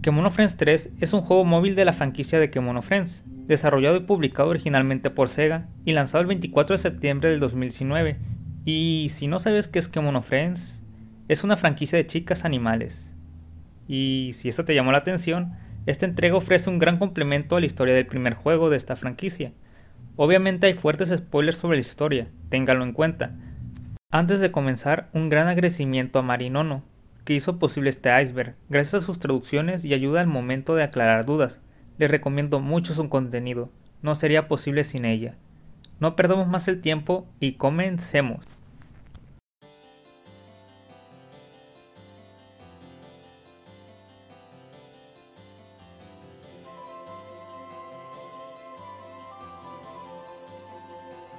Kemono Friends 3 es un juego móvil de la franquicia de Kemono Friends, desarrollado y publicado originalmente por Sega y lanzado el 24 de septiembre del 2019. Y si no sabes qué es Kemono Friends, es una franquicia de chicas animales. Y si esto te llamó la atención, esta entrega ofrece un gran complemento a la historia del primer juego de esta franquicia. Obviamente hay fuertes spoilers sobre la historia, ténganlo en cuenta. Antes de comenzar, un gran agradecimiento a Marinono, que hizo posible este iceberg, gracias a sus traducciones y ayuda al momento de aclarar dudas. Les recomiendo mucho su contenido, no sería posible sin ella. No perdamos más el tiempo y comencemos.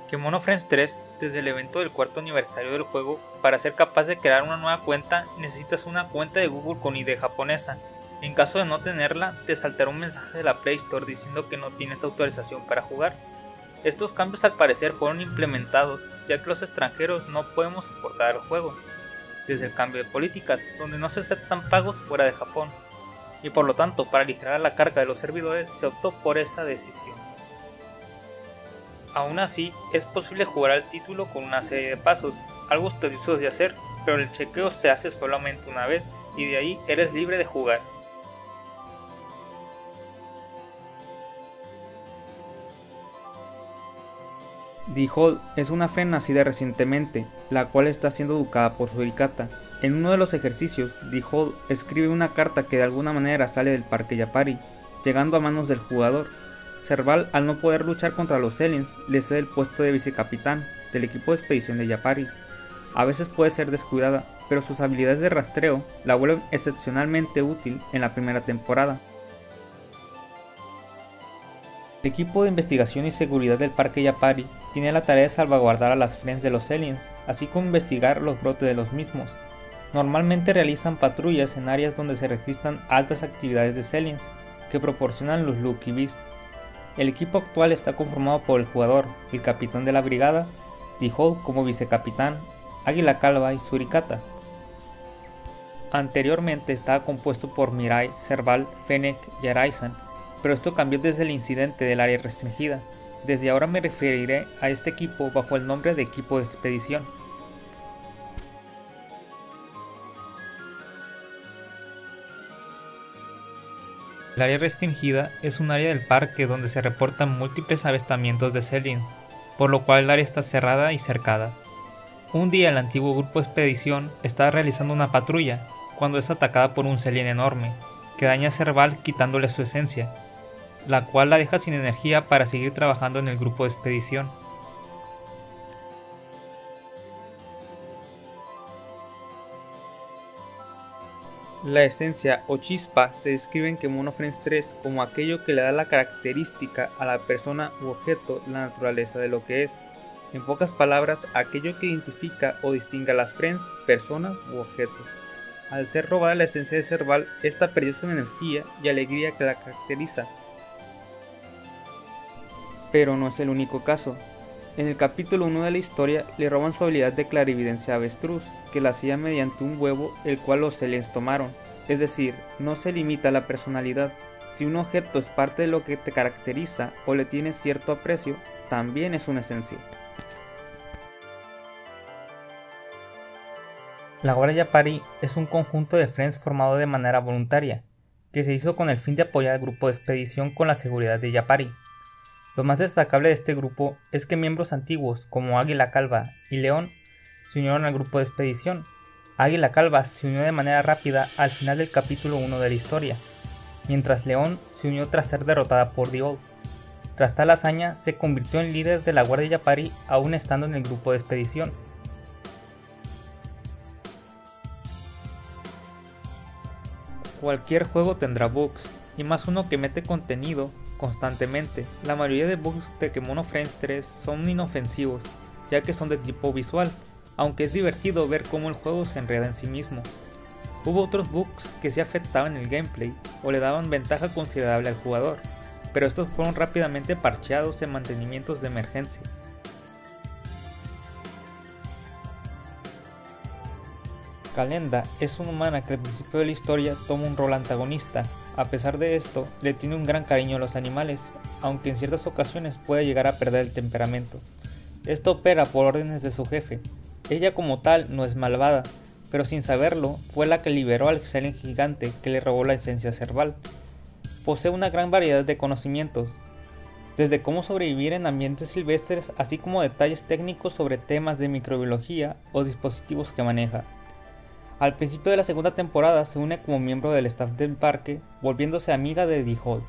Kemono Friends 3, desde el evento del cuarto aniversario del juego, para ser capaz de crear una nueva cuenta necesitas una cuenta de Google con ID japonesa. En caso de no tenerla, te saltará un mensaje de la Play Store diciendo que no tienes autorización para jugar. Estos cambios al parecer fueron implementados, ya que los extranjeros no podemos aportar al juego, desde el cambio de políticas, donde no se aceptan pagos fuera de Japón, y por lo tanto para aligerar la carga de los servidores se optó por esa decisión. Aún así, es posible jugar al título con una serie de pasos, algo tediosos de hacer, pero el chequeo se hace solamente una vez, y de ahí eres libre de jugar. D-Hall es una Friend nacida recientemente, la cual está siendo educada por su Ikata. En uno de los ejercicios, D-Hall escribe una carta que de alguna manera sale del parque Yapari, llegando a manos del jugador. Serval, al no poder luchar contra los aliens, le cede el puesto de vicecapitán del equipo de expedición de Yapari. A veces puede ser descuidada, pero sus habilidades de rastreo la vuelven excepcionalmente útil en la primera temporada. El equipo de investigación y seguridad del parque Yapari tiene la tarea de salvaguardar a las Friends de los aliens, así como investigar los brotes de los mismos. Normalmente realizan patrullas en áreas donde se registran altas actividades de aliens, que proporcionan los Lucky Beasts. El equipo actual está conformado por el jugador, el capitán de la brigada, D-Hall como vicecapitán, Águila Calva y Surikata. Anteriormente estaba compuesto por Mirai, Serval, Fennec y Araisan, pero esto cambió desde el incidente del área restringida. Desde ahora me referiré a este equipo bajo el nombre de equipo de expedición. El área restringida es un área del parque donde se reportan múltiples avistamientos de aliens, por lo cual el área está cerrada y cercada. Un día el antiguo grupo de expedición estaba realizando una patrulla, cuando es atacada por un alien enorme, que daña a Serval quitándole su esencia, la cual la deja sin energía para seguir trabajando en el grupo de expedición. La esencia o chispa se describe en Kemono Friends 3 como aquello que le da la característica a la persona u objeto la naturaleza de lo que es. En pocas palabras, aquello que identifica o distingue a las Friends, personas u objetos. Al ser robada la esencia de Serval, esta perdió su energía y alegría que la caracteriza. Pero no es el único caso. En el capítulo 1 de la historia le roban su habilidad de clarividencia a Avestruz, que la hacía mediante un huevo el cual los aliens tomaron. Es decir, no se limita a la personalidad. Si un objeto es parte de lo que te caracteriza o le tienes cierto aprecio, también es una esencia. La Guardia Yapari es un conjunto de Friends formado de manera voluntaria, que se hizo con el fin de apoyar al grupo de expedición con la seguridad de Yapari. Lo más destacable de este grupo es que miembros antiguos como Águila Calva y León se unieron al grupo de expedición. Águila Calva se unió de manera rápida al final del capítulo 1 de la historia, mientras León se unió tras ser derrotada por D-Hall. Tras tal hazaña, se convirtió en líder de la Guardia Yapari aún estando en el grupo de expedición. Cualquier juego tendrá bugs, y más uno que mete contenido constantemente. La mayoría de bugs de Kemono Friends 3 son inofensivos, ya que son de tipo visual, aunque es divertido ver cómo el juego se enreda en sí mismo. Hubo otros bugs que sí afectaban el gameplay o le daban ventaja considerable al jugador, pero estos fueron rápidamente parcheados en mantenimientos de emergencia. Calenda es una humana que al principio de la historia toma un rol antagonista. A pesar de esto, le tiene un gran cariño a los animales, aunque en ciertas ocasiones puede llegar a perder el temperamento. Esto opera por órdenes de su jefe. Ella como tal no es malvada, pero sin saberlo fue la que liberó al Xelien gigante que le robó la esencia Serval. Posee una gran variedad de conocimientos, desde cómo sobrevivir en ambientes silvestres, así como detalles técnicos sobre temas de microbiología o dispositivos que maneja. Al principio de la segunda temporada se une como miembro del staff del parque, volviéndose amiga de D-Hall.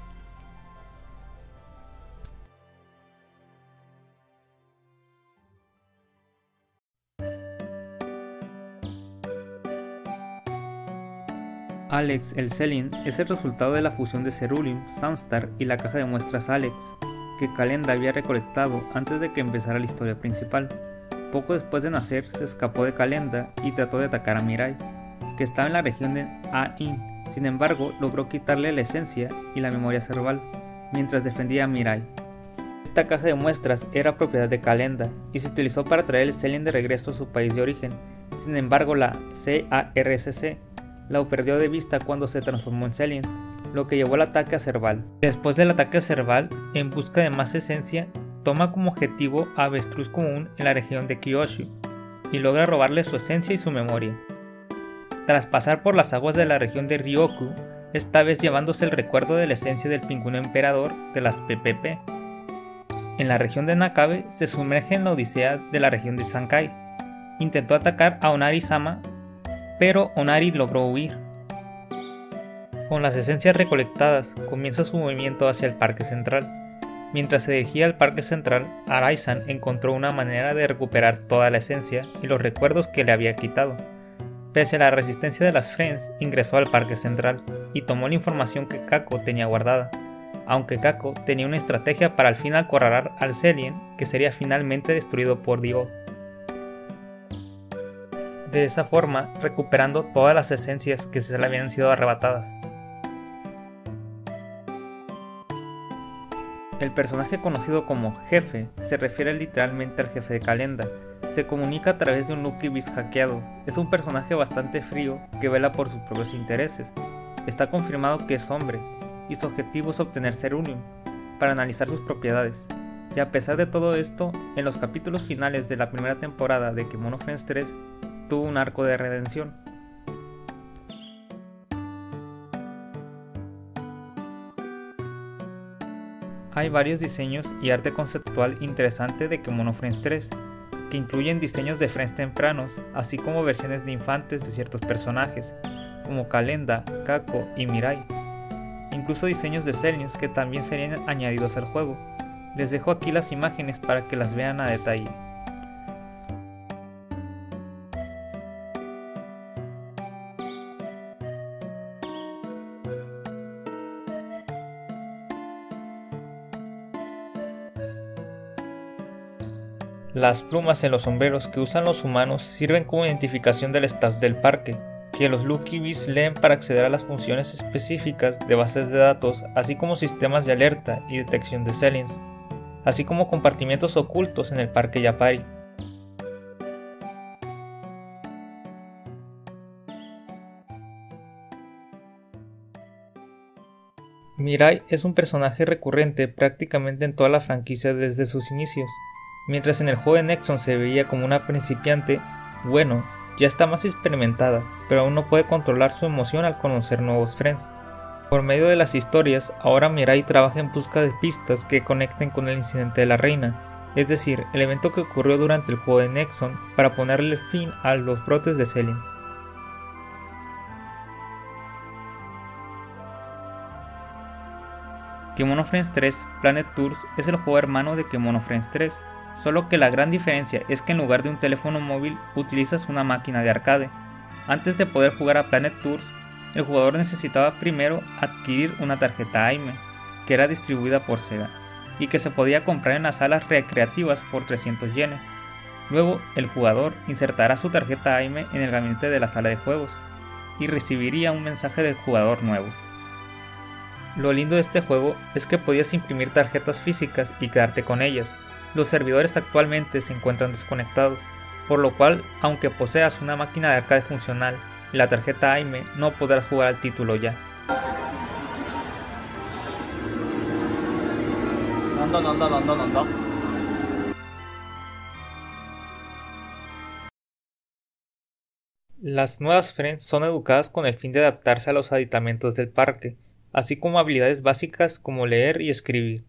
Alex el Xelien es el resultado de la fusión de Ceruleum, Sunstar y la caja de muestras Alex, que Calenda había recolectado antes de que empezara la historia principal. Poco después de nacer se escapó de Calenda y trató de atacar a Mirai, que estaba en la región de Ain. Sin embargo, logró quitarle la esencia y la memoria Serval, mientras defendía a Mirai. Esta caja de muestras era propiedad de Calenda y se utilizó para traer el Xelien de regreso a su país de origen. Sin embargo, la CARSC la perdió de vista cuando se transformó en Xelien, lo que llevó al ataque a Serval. Después del ataque a Serval, en busca de más esencia, toma como objetivo a Avestruz Común en la región de Kyushu y logra robarle su esencia y su memoria. Tras pasar por las aguas de la región de Ryoku, esta vez llevándose el recuerdo de la esencia del pingüino emperador de las PPP. En la región de Nakabe se sumerge en la odisea de la región de Zankai. Intentó atacar a Onari-sama, pero Onari logró huir. Con las esencias recolectadas, comienza su movimiento hacia el Parque Central. Mientras se dirigía al Parque Central, Arai-san encontró una manera de recuperar toda la esencia y los recuerdos que le había quitado. Pese a la resistencia de las Friends, ingresó al Parque Central y tomó la información que Kako tenía guardada, aunque Kako tenía una estrategia para al fin acorralar al Xelien, que sería finalmente destruido por Dio. De esa forma, recuperando todas las esencias que se le habían sido arrebatadas. El personaje conocido como Jefe se refiere literalmente al jefe de Calenda. Se comunica a través de un Lucky Beast hackeado. Es un personaje bastante frío que vela por sus propios intereses. Está confirmado que es hombre y su objetivo es obtener Ceruleum para analizar sus propiedades. Y a pesar de todo esto, en los capítulos finales de la primera temporada de Kemono Friends 3 tuvo un arco de redención. Hay varios diseños y arte conceptual interesante de Kemono Friends 3, que incluyen diseños de Friends tempranos, así como versiones de infantes de ciertos personajes, como Calenda, Kako y Mirai. Incluso diseños de Xeliens que también serían añadidos al juego. Les dejo aquí las imágenes para que las vean a detalle. Las plumas en los sombreros que usan los humanos sirven como identificación del staff del parque, que los Lucky Bees leen para acceder a las funciones específicas de bases de datos, así como sistemas de alerta y detección de Xeliens, así como compartimientos ocultos en el parque Yapari. Mirai es un personaje recurrente prácticamente en toda la franquicia desde sus inicios. Mientras en el juego de Nexon se veía como una principiante, bueno, ya está más experimentada, pero aún no puede controlar su emoción al conocer nuevos Friends. Por medio de las historias, ahora Mirai trabaja en busca de pistas que conecten con el incidente de la reina, es decir, el evento que ocurrió durante el juego de Nexon para ponerle fin a los brotes de Xeliens. Kemono Friends 3 Planet Tours es el juego hermano de Kemono Friends 3, solo que la gran diferencia es que en lugar de un teléfono móvil utilizas una máquina de arcade. Antes de poder jugar a Planet Tours, el jugador necesitaba primero adquirir una tarjeta AIME, que era distribuida por Sega, y que se podía comprar en las salas recreativas por 300 yenes. Luego, el jugador insertará su tarjeta AIME en el gabinete de la sala de juegos, y recibiría un mensaje del jugador nuevo. Lo lindo de este juego es que podías imprimir tarjetas físicas y quedarte con ellas. Los servidores actualmente se encuentran desconectados. por lo cual, aunque poseas una máquina de arcade funcional y la tarjeta AIME, no podrás jugar al título ya. Las nuevas Friends son educadas con el fin de adaptarse a los aditamentos del parque, así como habilidades básicas como leer y escribir,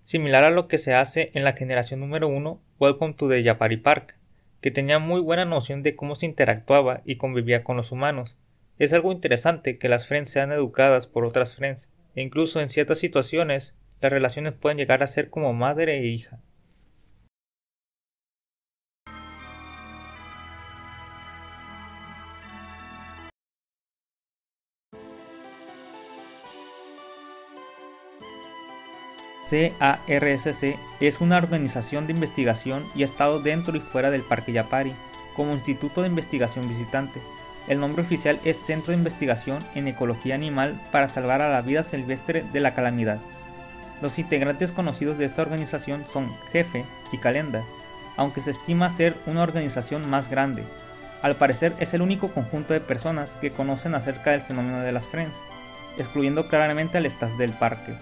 similar a lo que se hace en la generación número 1 Welcome to the Yapari Park, que tenía muy buena noción de cómo se interactuaba y convivía con los humanos. Es algo interesante que las Friends sean educadas por otras Friends, e incluso en ciertas situaciones las relaciones pueden llegar a ser como madre e hija. CARSC es una organización de investigación y ha estado dentro y fuera del Parque Yapari, como Instituto de Investigación Visitante. El nombre oficial es Centro de Investigación en Ecología Animal para salvar a la vida silvestre de la calamidad. Los integrantes conocidos de esta organización son Jefe y Calenda, aunque se estima ser una organización más grande. Al parecer es el único conjunto de personas que conocen acerca del fenómeno de las Friends, excluyendo claramente al staff del parque.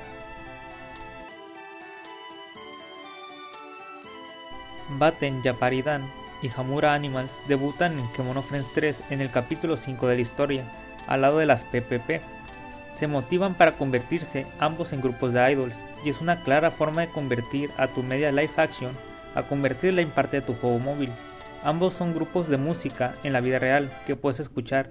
Baten Yapari-dan y Hamura Animals debutan en Kemono Friends 3 en el capítulo 5 de la historia, al lado de las PPP. Se motivan para convertirse ambos en grupos de idols, y es una clara forma de convertir a tu media live action a convertirla en parte de tu juego móvil. Ambos son grupos de música en la vida real que puedes escuchar.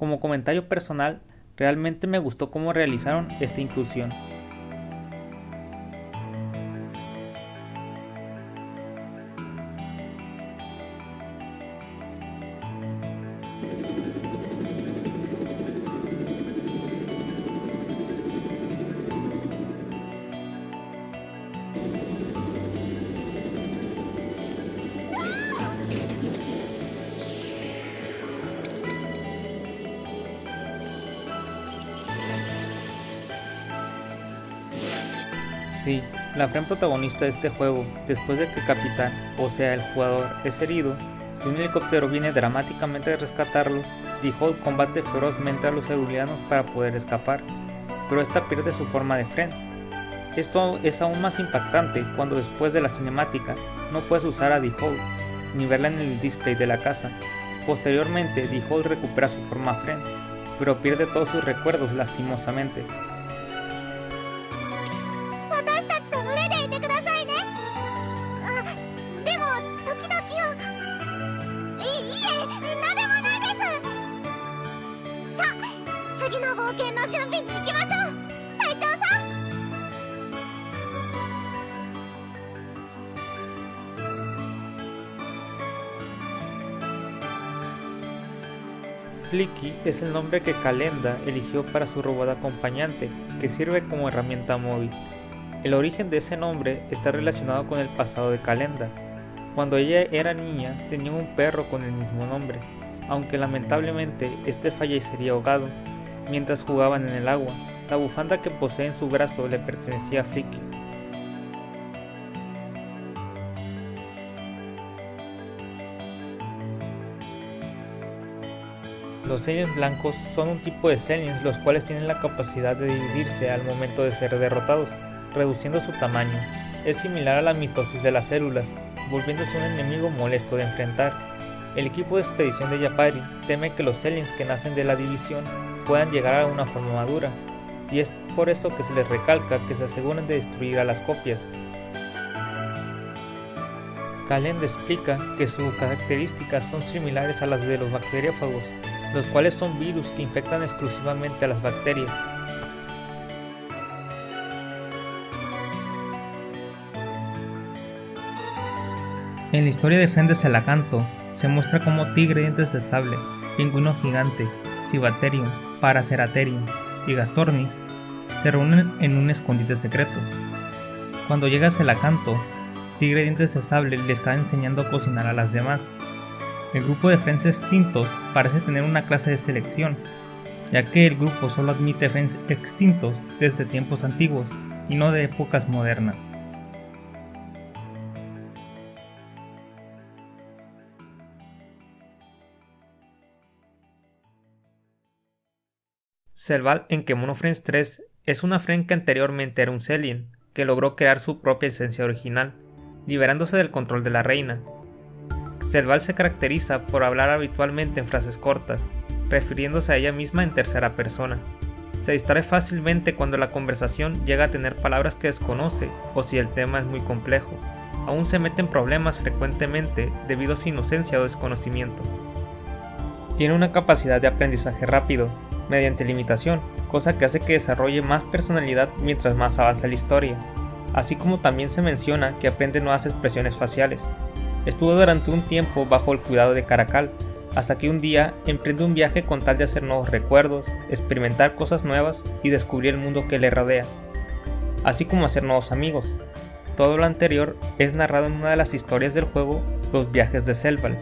Como comentario personal, realmente me gustó cómo realizaron esta inclusión. Sí, la Friend protagonista de este juego, después de que el capitán, o sea el jugador, es herido y un helicóptero viene dramáticamente a rescatarlos, D-Holt combate ferozmente a los ceruleanos para poder escapar, pero esta pierde su forma de Friend. Esto es aún más impactante cuando después de la cinemática no puedes usar a D-Holt ni verla en el display de la casa. Posteriormente D-Holt recupera su forma Friend, pero pierde todos sus recuerdos lastimosamente. Flicky es el nombre que Calenda eligió para su robot acompañante, que sirve como herramienta móvil. El origen de ese nombre está relacionado con el pasado de Calenda. Cuando ella era niña tenía un perro con el mismo nombre, aunque lamentablemente este fallecería ahogado mientras jugaban en el agua. La bufanda que posee en su brazo le pertenecía a Flicky. Los aliens blancos son un tipo de aliens los cuales tienen la capacidad de dividirse al momento de ser derrotados, reduciendo su tamaño. Es similar a la mitosis de las células, volviéndose un enemigo molesto de enfrentar. El equipo de expedición de Yapari teme que los aliens que nacen de la división puedan llegar a una forma madura, y es por eso que se les recalca que se aseguren de destruir a las copias. Calenda explica que sus características son similares a las de los bacteriófagos, los cuales son virus que infectan exclusivamente a las bacterias. En la historia de Friend de Celacanto se muestra como Tigre Dientes de Sable, Pingüino Gigante, Cibaterium, Paraceratherium y Gastornis se reúnen en un escondite secreto. Cuando llega Celacanto, Tigre Dientes de Sable le está enseñando a cocinar a las demás. El grupo de Friends extintos parece tener una clase de selección, ya que el grupo solo admite Friends extintos desde tiempos antiguos y no de épocas modernas. Serval en Kemono Friends 3 es una Friend que anteriormente era un Celien, que logró crear su propia esencia original, liberándose del control de la reina. Serval se caracteriza por hablar habitualmente en frases cortas, refiriéndose a ella misma en tercera persona. Se distrae fácilmente cuando la conversación llega a tener palabras que desconoce o si el tema es muy complejo. Aún se mete en problemas frecuentemente debido a su inocencia o desconocimiento. Tiene una capacidad de aprendizaje rápido, mediante limitación, cosa que hace que desarrolle más personalidad mientras más avanza la historia, así como también se menciona que aprende nuevas expresiones faciales. Estuvo durante un tiempo bajo el cuidado de Caracal, hasta que un día emprende un viaje con tal de hacer nuevos recuerdos, experimentar cosas nuevas y descubrir el mundo que le rodea, así como hacer nuevos amigos. Todo lo anterior es narrado en una de las historias del juego, Los Viajes de Serval,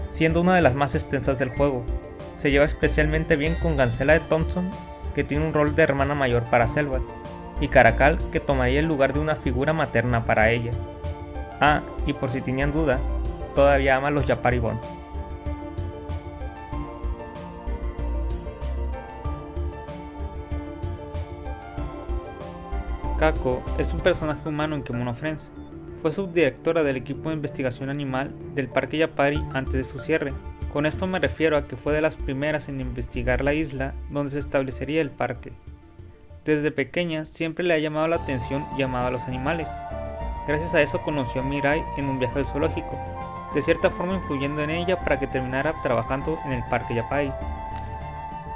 siendo una de las más extensas del juego. Se lleva especialmente bien con Gansela de Thompson, que tiene un rol de hermana mayor para Serval, y Caracal, que tomaría el lugar de una figura materna para ella. Ah, y por si tenían duda, todavía ama a los Yapari Bonds. Kako es un personaje humano en Kemono Friends. Fue subdirectora del equipo de investigación animal del Parque Yapari antes de su cierre. Con esto me refiero a que fue de las primeras en investigar la isla donde se establecería el parque. Desde pequeña siempre le ha llamado la atención y amado a los animales. Gracias a eso conoció a Mirai en un viaje al zoológico, de cierta forma influyendo en ella para que terminara trabajando en el Parque Yapari.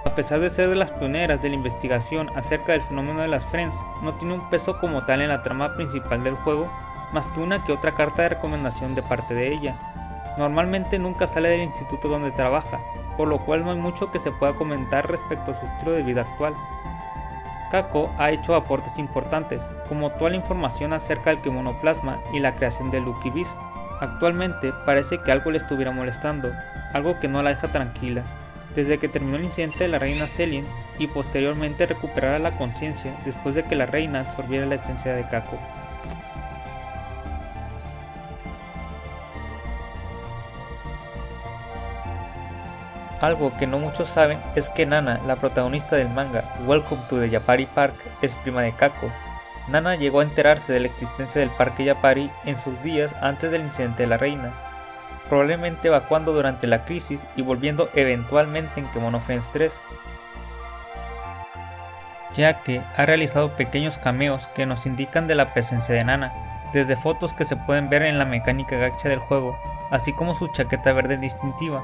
A pesar de ser de las pioneras de la investigación acerca del fenómeno de las Friends, no tiene un peso como tal en la trama principal del juego, más que una que otra carta de recomendación de parte de ella. Normalmente nunca sale del instituto donde trabaja, por lo cual no hay mucho que se pueda comentar respecto a su estilo de vida actual. Kako ha hecho aportes importantes, como toda la información acerca del kemonoplasma y la creación de Lucky Beast. Actualmente parece que algo le estuviera molestando, algo que no la deja tranquila, desde que terminó el incidente de la reina Celien y posteriormente recuperara la conciencia después de que la reina absorbiera la esencia de Kako. Algo que no muchos saben es que Nana, la protagonista del manga Welcome to the Yapari Park, es prima de Kako. Nana llegó a enterarse de la existencia del Parque Yapari en sus días antes del incidente de la reina, probablemente evacuando durante la crisis y volviendo eventualmente en Kemono Friends 3, ya que ha realizado pequeños cameos que nos indican de la presencia de Nana, desde fotos que se pueden ver en la mecánica gacha del juego, así como su chaqueta verde distintiva,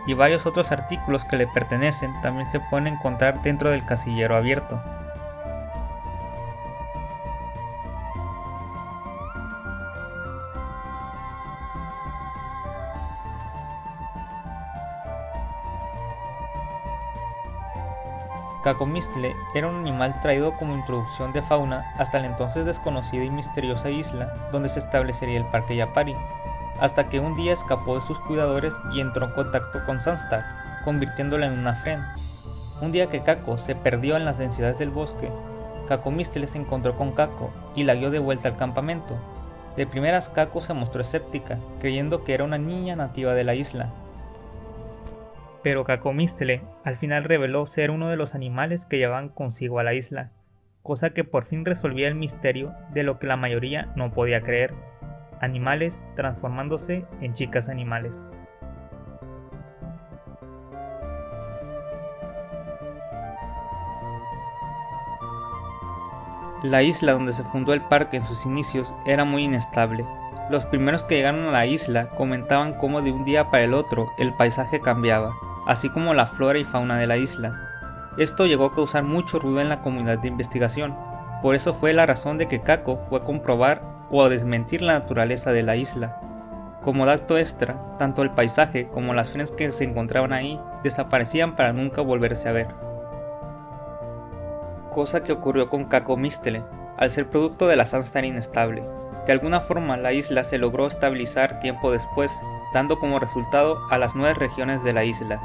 y varios otros artículos que le pertenecen también se pueden encontrar dentro del casillero abierto. Kakomistle era un animal traído como introducción de fauna hasta la entonces desconocida y misteriosa isla donde se establecería el Parque Yapari, hasta que un día escapó de sus cuidadores y entró en contacto con Sunstar, convirtiéndola en una Friend. Un día que Kako se perdió en las densidades del bosque, Kakomistle se encontró con Kako y la guió de vuelta al campamento. De primeras Kako se mostró escéptica, creyendo que era una niña nativa de la isla. Pero Kakomistle al final reveló ser uno de los animales que llevaban consigo a la isla, cosa que por fin resolvía el misterio de lo que la mayoría no podía creer: animales transformándose en chicas animales. La isla donde se fundó el parque en sus inicios era muy inestable. Los primeros que llegaron a la isla comentaban cómo de un día para el otro el paisaje cambiaba, así como la flora y fauna de la isla. Esto llegó a causar mucho ruido en la comunidad de investigación, por eso fue la razón de que Kako fue a comprobar o a desmentir la naturaleza de la isla. Como dato extra, tanto el paisaje como las Friends que se encontraban ahí desaparecían para nunca volverse a ver. cosa que ocurrió con Cacomistele, al ser producto de la Sunstar inestable. De alguna forma la isla se logró estabilizar tiempo después, dando como resultado a las 9 regiones de la isla.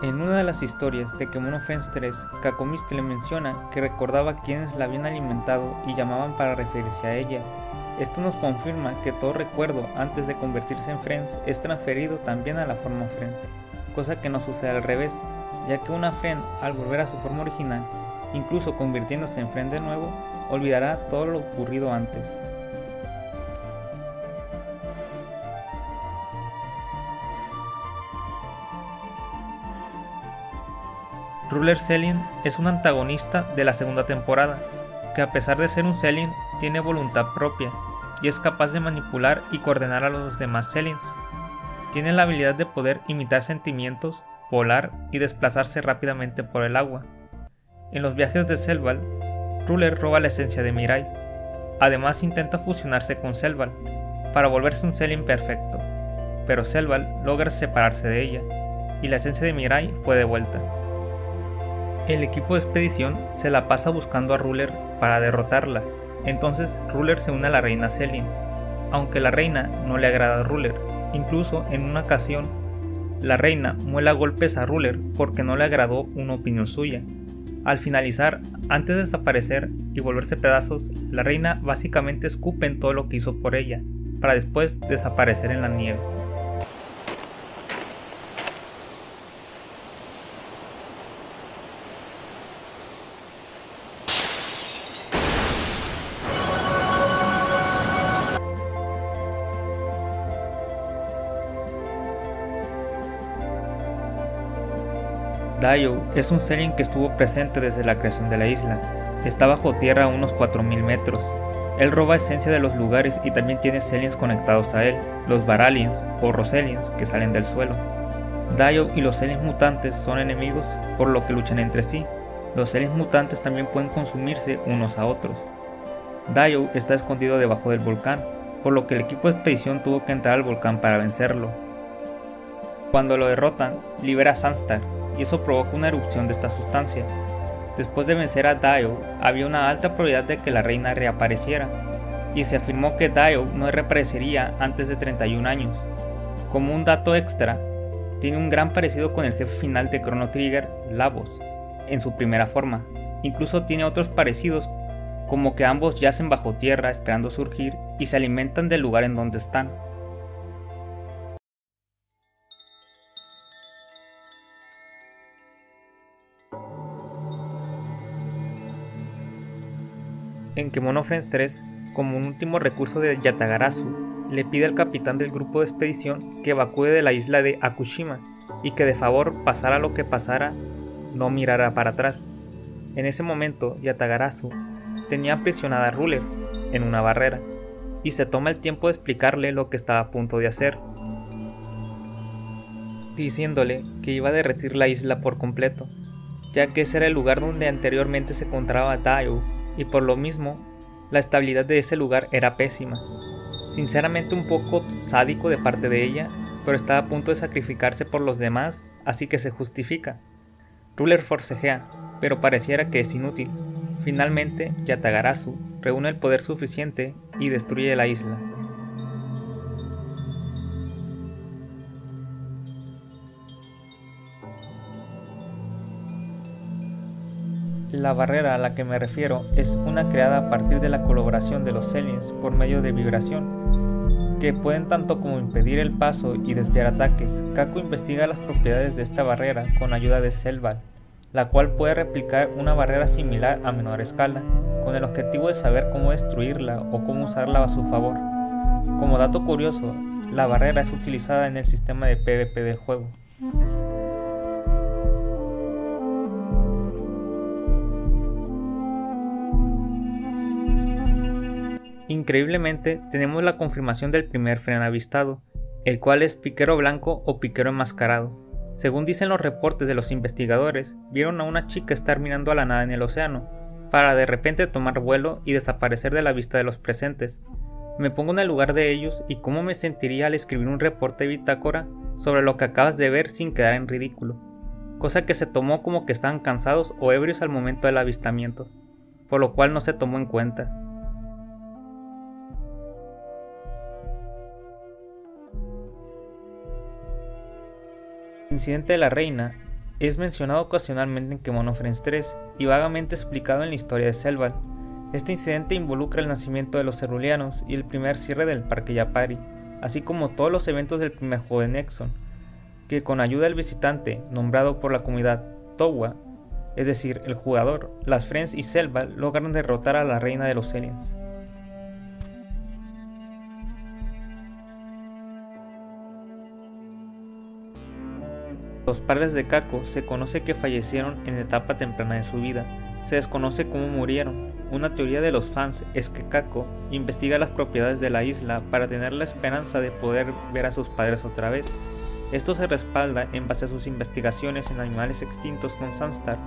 En una de las historias de Kemono Friends 3, Cacomistele menciona que recordaba quienes la habían alimentado y llamaban para referirse a ella. Esto nos confirma que todo recuerdo antes de convertirse en Friends es transferido también a la forma Friend, cosa que no sucede al revés, ya que una Friend al volver a su forma original, incluso convirtiéndose en Friend de nuevo, olvidará todo lo ocurrido antes. Ruler Selien es un antagonista de la segunda temporada, que a pesar de ser un Selien, tiene voluntad propia y es capaz de manipular y coordinar a los demás Seliens. Tiene la habilidad de poder imitar sentimientos, volar y desplazarse rápidamente por el agua. En los viajes de Selval, Ruler roba la esencia de Mirai. Además intenta fusionarse con Selval para volverse un Selien perfecto, pero Selval logra separarse de ella y la esencia de Mirai fue devuelta. El equipo de expedición se la pasa buscando a Ruler para derrotarla, entonces Ruler se une a la reina Selien, aunque la reina no le agrada a Ruler. Incluso en una ocasión, la reina muele a golpes a Ruler porque no le agradó una opinión suya. Al finalizar, antes de desaparecer y volverse pedazos, la reina básicamente escupe en todo lo que hizo por ella, para después desaparecer en la nieve. Dio es un Selien que estuvo presente desde la creación de la isla. Está bajo tierra a unos 4000 metros. Él roba esencia de los lugares y también tiene Seliens conectados a él, los Varaliens o Roseliens que salen del suelo. Dio y los Seliens mutantes son enemigos, por lo que luchan entre sí. Los Seliens mutantes también pueden consumirse unos a otros. Dio está escondido debajo del volcán, por lo que el equipo de expedición tuvo que entrar al volcán para vencerlo. Cuando lo derrotan, libera a Sunstar, y eso provoca una erupción de esta sustancia. Después de vencer a Dio, había una alta probabilidad de que la reina reapareciera, y se afirmó que Dio no reaparecería antes de 31 años. Como un dato extra, tiene un gran parecido con el jefe final de Chrono Trigger, Lavos, en su primera forma. Incluso tiene otros parecidos, como que ambos yacen bajo tierra esperando surgir y se alimentan del lugar en donde están. En Kemono Friends 3, como un último recurso de Yatagarasu, le pide al capitán del grupo de expedición que evacúe de la isla de Akushima y que de favor, pasara lo que pasara, no mirara para atrás. En ese momento, Yatagarasu tenía aprisionada a Ruler en una barrera y se toma el tiempo de explicarle lo que estaba a punto de hacer, diciéndole que iba a derretir la isla por completo, ya que ese era el lugar donde anteriormente se encontraba Dio, y por lo mismo, la estabilidad de ese lugar era pésima. Sinceramente un poco sádico de parte de ella, pero estaba a punto de sacrificarse por los demás, así que se justifica. Ruler forcejea, pero pareciera que es inútil. Finalmente, Yatagarasu reúne el poder suficiente y destruye la isla. La barrera a la que me refiero es una creada a partir de la colaboración de los Seliens por medio de vibración, que pueden tanto como impedir el paso y desviar ataques. Kaku investiga las propiedades de esta barrera con ayuda de Selval, la cual puede replicar una barrera similar a menor escala, con el objetivo de saber cómo destruirla o cómo usarla a su favor. Como dato curioso, la barrera es utilizada en el sistema de PvP del juego. Increíblemente, tenemos la confirmación del primer Friend avistado, el cual es Piquero Blanco o Piquero Enmascarado. Según dicen los reportes de los investigadores, vieron a una chica estar mirando a la nada en el océano, para de repente tomar vuelo y desaparecer de la vista de los presentes. Me pongo en el lugar de ellos y cómo me sentiría al escribir un reporte de bitácora sobre lo que acabas de ver sin quedar en ridículo, cosa que se tomó como que estaban cansados o ebrios al momento del avistamiento, por lo cual no se tomó en cuenta. El incidente de la reina es mencionado ocasionalmente en Kemono Friends 3 y vagamente explicado en la historia de Selvald. Este incidente involucra el nacimiento de los ceruleanos y el primer cierre del Parque Yapari, así como todos los eventos del primer juego de Nexon, que con ayuda del visitante, nombrado por la comunidad Towa, es decir, el jugador, las Friends y Selvald logran derrotar a la reina de los aliens. Los padres de Kako se conoce que fallecieron en etapa temprana de su vida. Se desconoce cómo murieron. Una teoría de los fans es que Kako investiga las propiedades de la isla para tener la esperanza de poder ver a sus padres otra vez. Esto se respalda en base a sus investigaciones en animales extintos con Sunstar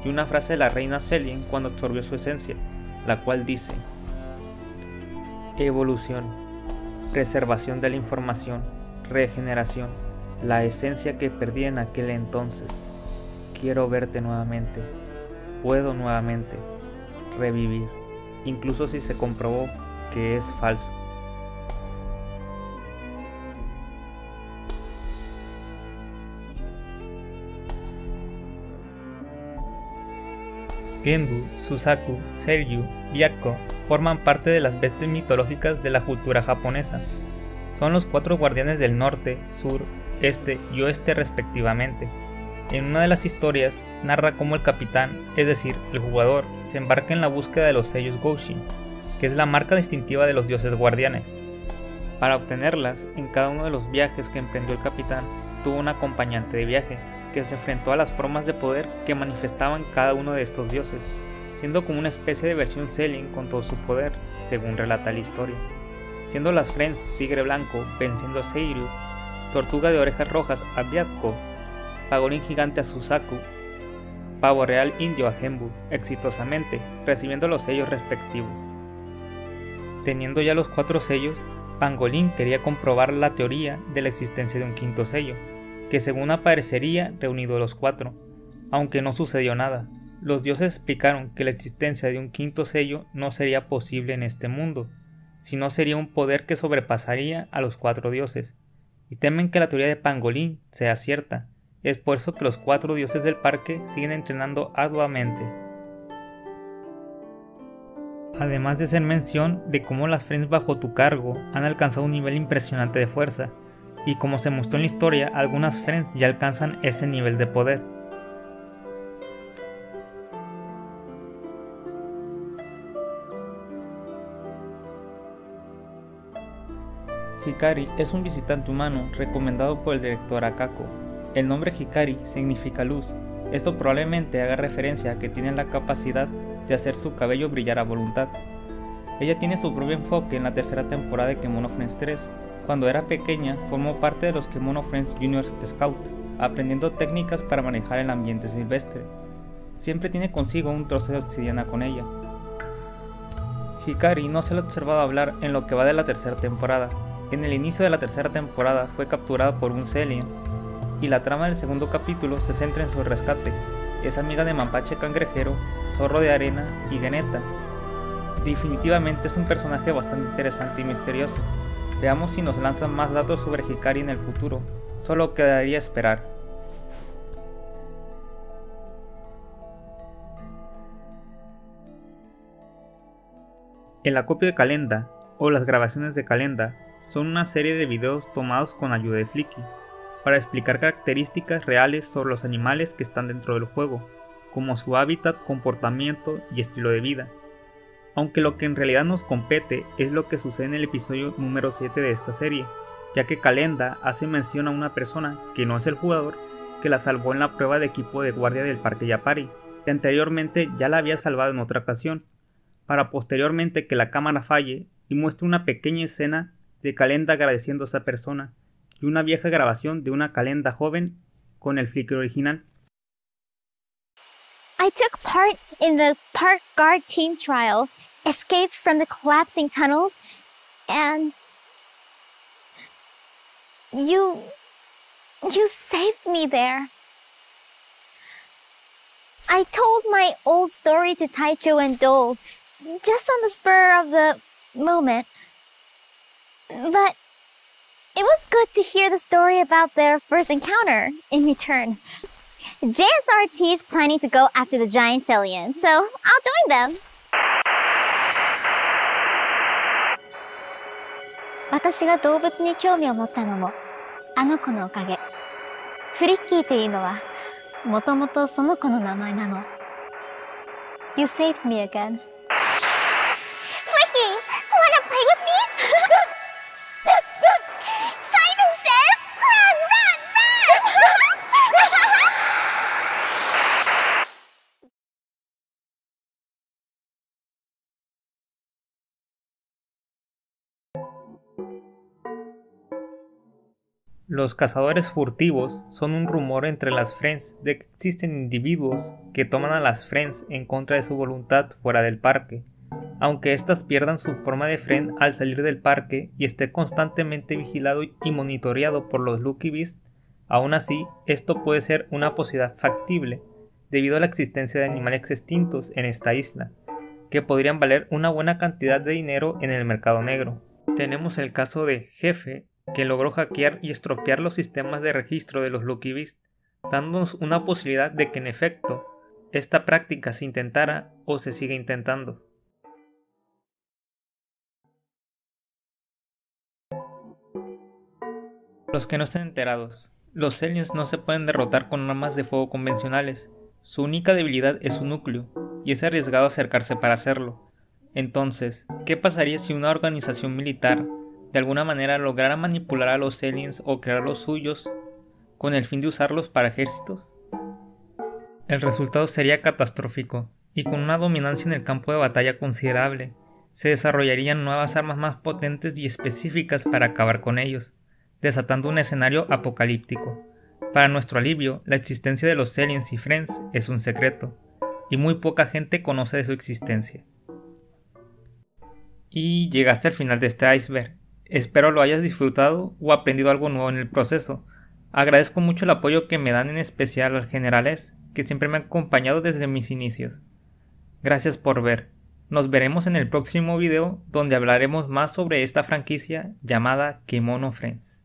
y una frase de la reina Selien cuando absorbió su esencia, la cual dice: evolución, preservación de la información, regeneración, la esencia que perdí en aquel entonces. Quiero verte nuevamente. Puedo nuevamente revivir, incluso si se comprobó que es falso. Gendu, Suzaku, Seiryu y Akko forman parte de las bestias mitológicas de la cultura japonesa. Son los 4 guardianes del norte, sur, este y oeste respectivamente. En una de las historias narra cómo el capitán, es decir, el jugador, se embarca en la búsqueda de los sellos Goshin, que es la marca distintiva de los dioses guardianes. Para obtenerlas, en cada uno de los viajes que emprendió el capitán, tuvo un acompañante de viaje, que se enfrentó a las formas de poder que manifestaban cada uno de estos dioses, siendo como una especie de versión Selien con todo su poder, según relata la historia. Siendo las Friends Tigre Blanco venciendo a Seiryu, Tortuga de Orejas Rojas a Byakko, Pangolín Gigante a Suzaku, Pavo Real Indio a Genbu, exitosamente, recibiendo los sellos respectivos. Teniendo ya los 4 sellos, Pangolín quería comprobar la teoría de la existencia de un quinto sello, que según aparecería reunido los 4, aunque no sucedió nada. Los dioses explicaron que la existencia de un quinto sello no sería posible en este mundo, sino sería un poder que sobrepasaría a los 4 dioses, y temen que la teoría de Pangolín sea cierta. Es por eso que los 4 dioses del parque siguen entrenando arduamente. Además de hacer mención de cómo las Friends bajo tu cargo han alcanzado un nivel impresionante de fuerza, y como se mostró en la historia, algunas Friends ya alcanzan ese nivel de poder. Hikari es un visitante humano recomendado por el director Akako. El nombre Hikari significa luz. Esto probablemente haga referencia a que tiene la capacidad de hacer su cabello brillar a voluntad. Ella tiene su propio enfoque en la tercera temporada de Kemono Friends 3. Cuando era pequeña, formó parte de los Kemono Friends Junior Scout, aprendiendo técnicas para manejar el ambiente silvestre. Siempre tiene consigo un trozo de obsidiana con ella. Hikari no se le ha observado hablar en lo que va de la tercera temporada. En el inicio de la tercera temporada fue capturada por un Selien, y la trama del segundo capítulo se centra en su rescate. Es amiga de Mapache Cangrejero, Zorro de Arena y Geneta. Definitivamente es un personaje bastante interesante y misterioso. Veamos si nos lanzan más datos sobre Hikari en el futuro. Solo quedaría esperar. El acopio de Calenda, o las grabaciones de Calenda, son una serie de videos tomados con ayuda de Flicky, para explicar características reales sobre los animales que están dentro del juego, como su hábitat, comportamiento y estilo de vida. Aunque lo que en realidad nos compete es lo que sucede en el episodio número 7 de esta serie, ya que Calenda hace mención a una persona, que no es el jugador, que la salvó en la prueba de equipo de guardia del Parque Yapari, que anteriormente ya la había salvado en otra ocasión, para posteriormente que la cámara falle y muestre una pequeña escena de Calenda agradeciendo a esa persona, y una vieja grabación de una Calenda joven con el Flicky original. I took part in the park guard team trial, escaped from the collapsing tunnels, And you saved me there. I told my old story to Taicho and Dole, just on the spur of the moment. But it was good to hear the story about their first encounter in return. JSRT is planning to go after the giant Celian, so I'll join them. 私が動物に興味を持ったのもあの子のおかげ。フリッキーというのはもともとその子の名前なの。You saved me again. Flicky, wanna play with me? Simon says, run, run, Los cazadores furtivos son un rumor entre las Friends de que existen individuos que toman a las Friends en contra de su voluntad fuera del parque, aunque éstas pierdan su forma de Friend al salir del parque y esté constantemente vigilado y monitoreado por los Lucky Beasts. Aún así, esto puede ser una posibilidad factible, debido a la existencia de animales extintos en esta isla, que podrían valer una buena cantidad de dinero en el mercado negro. Tenemos el caso de Jefe, que logró hackear y estropear los sistemas de registro de los Lucky Beasts, dándonos una posibilidad de que en efecto, esta práctica se intentara o se siga intentando. Los que no estén enterados, los Celians no se pueden derrotar con armas de fuego convencionales. Su única debilidad es su núcleo, y es arriesgado acercarse para hacerlo. Entonces, ¿qué pasaría si una organización militar de alguna manera lograra manipular a los Celians o crear los suyos con el fin de usarlos para ejércitos? El resultado sería catastrófico, y con una dominancia en el campo de batalla considerable, se desarrollarían nuevas armas más potentes y específicas para acabar con ellos, desatando un escenario apocalíptico. Para nuestro alivio, la existencia de los Celians y Friends es un secreto, y muy poca gente conoce de su existencia. Y llegaste al final de este iceberg. Espero lo hayas disfrutado o aprendido algo nuevo en el proceso. Agradezco mucho el apoyo que me dan, en especial al General S, que siempre me ha acompañado desde mis inicios. Gracias por ver. Nos veremos en el próximo video donde hablaremos más sobre esta franquicia llamada Kemono Friends.